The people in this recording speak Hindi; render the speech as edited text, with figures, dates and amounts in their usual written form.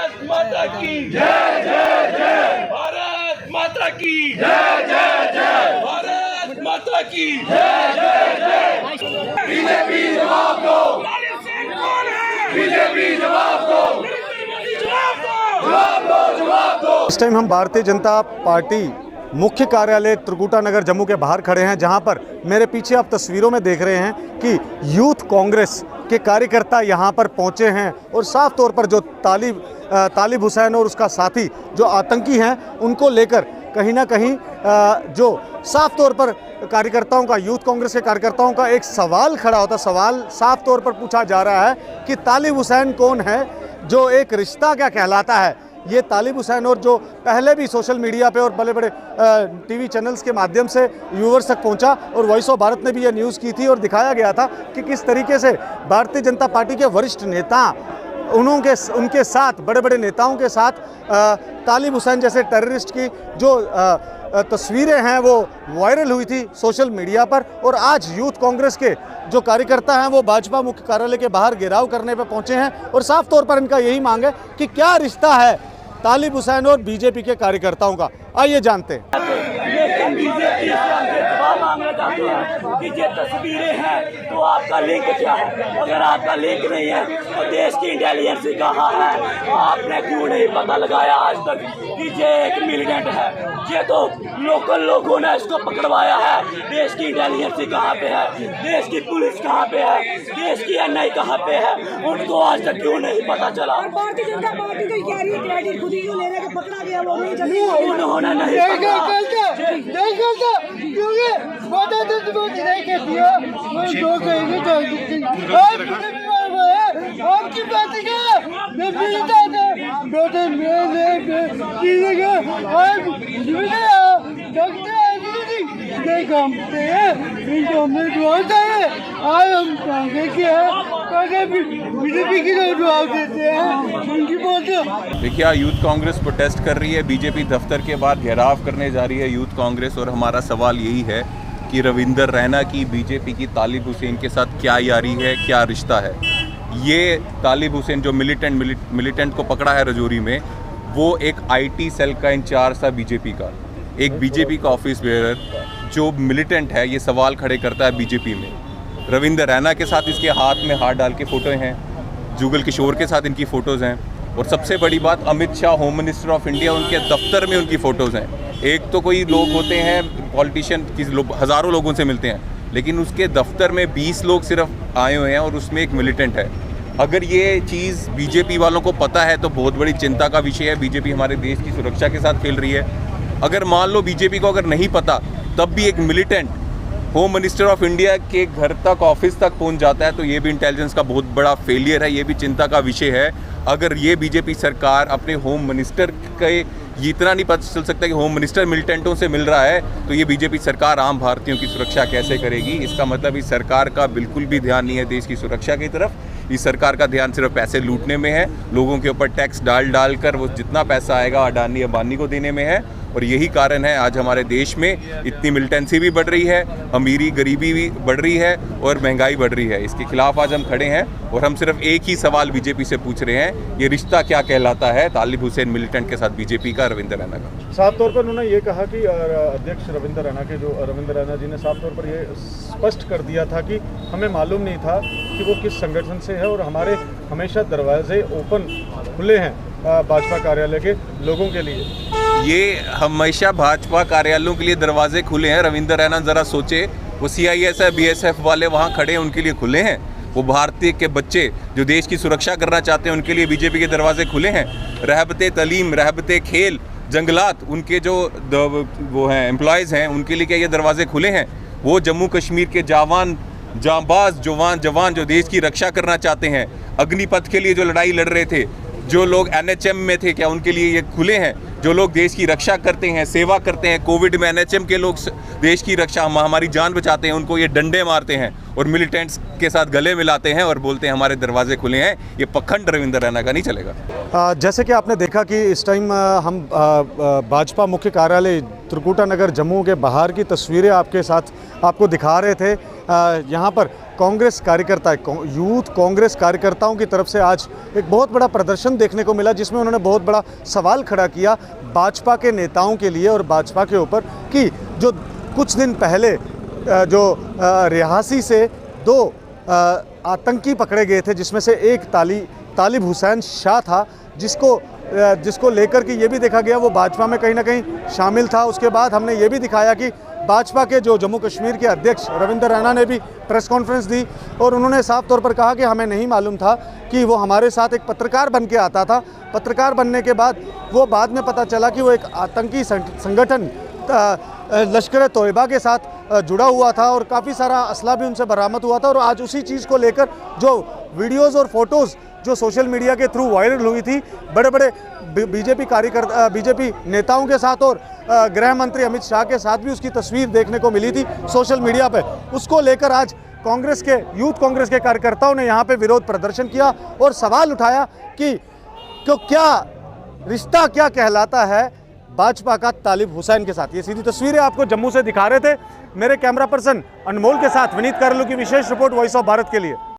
भारत माता की जय जय जय, भारत माता की जय जय जय, भारत माता की जय जय जय। बीजेपी जवाब दो, बीजेपी जवाब दो, जवाब दो, जवाब दो। इस टाइम हम भारतीय जनता पार्टी मुख्य कार्यालय त्रिकुटा नगर जम्मू के बाहर खड़े हैं, जहां पर मेरे पीछे आप तस्वीरों में देख रहे हैं कि यूथ कांग्रेस के कार्यकर्ता यहां पर पहुंचे हैं और साफ तौर पर जो तालिब हुसैन और उसका साथी जो आतंकी हैं उनको लेकर कहीं ना कहीं जो साफ तौर पर कार्यकर्ताओं का, यूथ कांग्रेस के कार्यकर्ताओं का एक सवाल खड़ा होता, सवाल साफ तौर पर पूछा जा रहा है कि तालिब हुसैन कौन है, जो एक रिश्ता क्या कहलाता है। ये तालिब हुसैन और जो पहले भी सोशल मीडिया पे और बड़े बड़े टीवी चैनल्स के माध्यम से व्यूवर्स तक पहुंचा और वॉइस ऑफ भारत ने भी ये न्यूज़ की थी और दिखाया गया था कि किस तरीके से भारतीय जनता पार्टी के वरिष्ठ नेता उनके साथ, बड़े बड़े नेताओं के साथ तालिब हुसैन जैसे टेररिस्ट की जो तस्वीरें हैं वो वायरल हुई थी सोशल मीडिया पर। और आज यूथ कांग्रेस के जो कार्यकर्ता हैं वो भाजपा मुख्य कार्यालय के बाहर घेराव करने पर पहुंचे हैं और साफ तौर पर इनका यही मांग है कि क्या रिश्ता है तालिब हुसैन और बीजेपी के कार्यकर्ताओं का। आइए जानते हैं। लेकिन बीजेपी मांगना चाहते हैं कि ये तस्वीरें हैं तो आपका लिंक क्या है? अगर आपका लिंक नहीं है तो देश की इंटेलिजेंस कहाँ है? आपने क्यों नहीं पता लगाया आज तक कि ये एक मिलिटेंट है? ये तो लोकल लोगों ने इसको पकड़वाया है। देश की इंटेलिजेंस कहाँ पे है? देश की पुलिस कहाँ पे है? देश की एनआई कहाँ पे है? उनको आज तक क्यों नहीं पता चला? भारतीय जनता पार्टी तो कह रही है क्रेडिट खुद ही क्यों लेने के पकड़ा गया वो नहीं चली। उन्होंने नहीं आपकी बात देखिए, यूथ कांग्रेस प्रोटेस्ट कर रही है, बीजेपी दफ्तर के बाहर घेराव करने जा रही है यूथ कांग्रेस। और हमारा सवाल यही है कि रविंदर रैना की बीजेपी की तालिब हुसैन के साथ क्या यारी है, क्या रिश्ता है। ये तालिब हुसैन जो मिलिटेंट को पकड़ा है रजौरी में, वो एक आईटी सेल का इंचार्ज था बीजेपी का, एक बीजेपी का ऑफिस बेयरर जो मिलिटेंट है। ये सवाल खड़े करता है बीजेपी में। रविंदर रैना के साथ इसके हाथ में हाथ डाल के फ़ोटो हैं, जुगल किशोर के साथ इनकी फ़ोटोज़ हैं, और सबसे बड़ी बात Amit Shah home minister of India उनके दफ्तर में उनकी फ़ोटोज़ हैं। एक तो कोई लोग होते हैं पॉलिटिशियन हज़ारों लोगों से मिलते हैं, लेकिन उसके दफ्तर में 20 लोग सिर्फ आए हुए हैं और उसमें एक मिलिटेंट है। अगर ये चीज़ बीजेपी वालों को पता है तो बहुत बड़ी चिंता का विषय है। बीजेपी हमारे देश की सुरक्षा के साथ खेल रही है। अगर मान लो बीजेपी को अगर नहीं पता, तब भी एक militant home minister of India के घर तक, ऑफिस तक पहुंच जाता है, तो ये भी इंटेलिजेंस का बहुत बड़ा फेलियर है, ये भी चिंता का विषय है। अगर ये बीजेपी सरकार अपने होम मिनिस्टर के ये इतना नहीं पता चल सकता कि होम मिनिस्टर मिलिटेंटों से मिल रहा है, तो ये बीजेपी सरकार आम भारतीयों की सुरक्षा कैसे करेगी? इसका मतलब इस सरकार का बिल्कुल भी ध्यान नहीं है देश की सुरक्षा की तरफ। इस सरकार का ध्यान सिर्फ पैसे लूटने में है, लोगों के ऊपर टैक्स डाल कर वो जितना पैसा आएगा अडानी अंबानी को देने में है। और यही कारण है आज हमारे देश में इतनी मिलिटेंसी भी बढ़ रही है, अमीरी गरीबी भी बढ़ रही है और महंगाई बढ़ रही है। इसके खिलाफ आज हम खड़े हैं और हम सिर्फ एक ही सवाल बीजेपी से पूछ रहे हैं, ये रिश्ता क्या कहलाता है तालिब हुसैन मिलिटेंट के साथ बीजेपी का, रविंदर रैना का। साफ तौर पर उन्होंने ये कहा कि अध्यक्ष रविंदर रैना जी ने साफ तौर पर ये स्पष्ट कर दिया था कि हमें मालूम नहीं था कि वो किस संगठन से है और हमारे हमेशा दरवाजे ओपन खुले हैं भाजपा कार्यालय के लोगों के लिए। ये हमेशा भाजपा कार्यालयों के लिए दरवाजे खुले हैं। रविंदर रैना ज़रा सोचे, वो CISF BSF वाले वहाँ खड़े हैं, उनके लिए खुले हैं। वो भारतीय के बच्चे जो देश की सुरक्षा करना चाहते हैं, उनके लिए बीजेपी के दरवाजे खुले हैं। रहबते तलीम, रहबते खेल, जंगलात, उनके जो वो हैं एम्प्लॉयज़ हैं, उनके लिए क्या ये दरवाजे खुले हैं? वो जम्मू कश्मीर के जांबाज जवान जो देश की रक्षा करना चाहते हैं, अग्निपथ के लिए जो लड़ाई लड़ रहे थे, जो लोग NHM में थे, क्या उनके लिए ये खुले हैं? जो लोग देश की रक्षा करते हैं, सेवा करते हैं, कोविड में NHM के लोग देश की रक्षा, हमारी जान बचाते हैं, उनको ये डंडे मारते हैं और मिलिटेंट्स के साथ गले मिलाते हैं और बोलते हैं हमारे दरवाजे खुले हैं। ये पखंड रविंदर रैना का नहीं चलेगा। जैसे कि आपने देखा कि इस टाइम हम भाजपा मुख्य कार्यालय त्रिकुटा नगर जम्मू के बाहर की तस्वीरें आपके साथ आपको दिखा रहे थे। यहाँ पर कांग्रेस कार्यकर्ता, यूथ कांग्रेस कार्यकर्ताओं की तरफ से आज एक बहुत बड़ा प्रदर्शन देखने को मिला, जिसमें उन्होंने बहुत बड़ा सवाल खड़ा किया भाजपा के नेताओं के लिए और भाजपा के ऊपर कि जो कुछ दिन पहले जो रियासी से 2 आतंकी पकड़े गए थे, जिसमें से एक तालिब हुसैन शाह था, जिसको लेकर के ये भी देखा गया वो भाजपा में कहीं ना कहीं शामिल था। उसके बाद हमने ये भी दिखाया कि भाजपा के जो जम्मू कश्मीर के अध्यक्ष रविंदर रैना ने भी प्रेस कॉन्फ्रेंस दी और उन्होंने साफ तौर पर कहा कि हमें नहीं मालूम था कि वो हमारे साथ एक पत्रकार बन के आता था। पत्रकार बनने के बाद वो बाद में पता चला कि वो एक आतंकी संगठन लश्कर तोयबा के साथ जुड़ा हुआ था और काफ़ी सारा असला भी उनसे बरामद हुआ था। और आज उसी चीज़ को लेकर जो वीडियोज़ और फोटोज़ जो सोशल मीडिया के थ्रू वायरल हुई थी, बड़े बड़े बीजेपी नेताओं के साथ और गृह मंत्री अमित शाह के साथ भी उसकी तस्वीर देखने को मिली थी सोशल मीडिया पे। उसको लेकर आज यूथ कांग्रेस के कार्यकर्ताओं ने यहाँ पे विरोध प्रदर्शन किया और सवाल उठाया कि क्या रिश्ता क्या कहलाता है भाजपा का तालिब हुसैन के साथ। ये सीधी तस्वीरें आपको जम्मू से दिखा रहे थे मेरे कैमरा पर्सन अनमोल के साथ विनीत करलू की विशेष रिपोर्ट वॉइस ऑफ भारत के लिए।